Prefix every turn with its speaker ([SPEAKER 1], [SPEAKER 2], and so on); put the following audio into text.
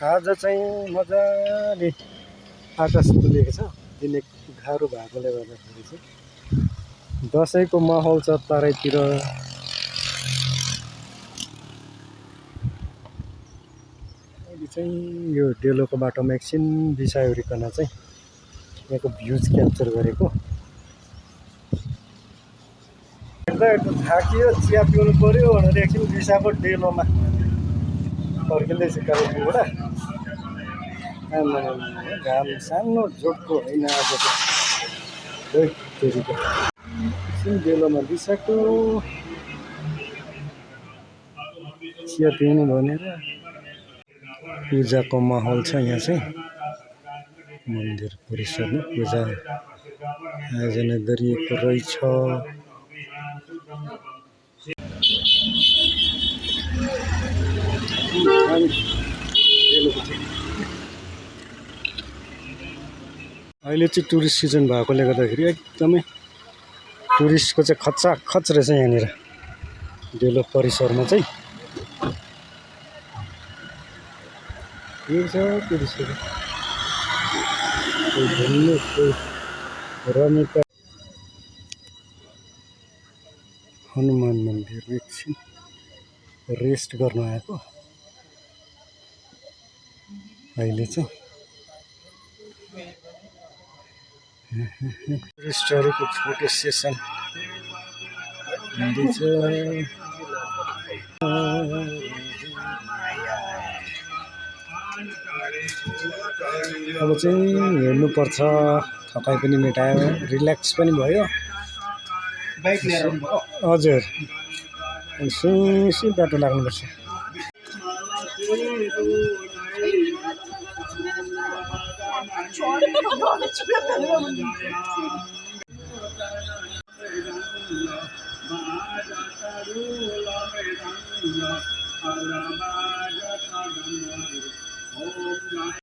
[SPEAKER 1] आज चाहिँ मजाले आकाश खुलेको छ। दिन गाह्रो भएकोले गर्दाखेरि चाहिँ दसैँको माहौल छ तराईतिर। अहिले चाहिँ यो डेलोको बाटोमा एकछिन बिसाइवरिकन चाहिँ यहाँको भ्युज क्याप्चर गरेको। हेर्दा थाकियो, चिया पिउनु पर्यो भनेर एकछिन बिसाको डेलोमा फर्किँदैछु कालेबुङबाट। घाम सानो जोडको होइन आज एकछिन डेलोमा बिसाको चिया पिउनु भनेर। पूजाको माहौल छ यहाँ चाहिँ। मन्दिर परिसरमा पूजा आयोजना गरिएको रहेछ। अहिले चाहिँ टुरिस्ट सिजन भएकोले गर्दाखेरि एकदमै टुरिस्टको चाहिँ खचाखच रहेछ यहाँनिर डेलो परिसरमा चाहिँ। टुरिस्टहरू घुम्नु रमिता हनुमान मन्दिर एकछिन रेस्ट गर्न आएको अहिले चाहिँ। टुरिस्टहरूको फोटो सेसन हुँदैछ। अब चाहिँ हेर्नुपर्छ, थकाइ पनि मेटायो, रिल्याक्स पनि भयो। हजुर सुई बाटो लाग्नुपर्छ।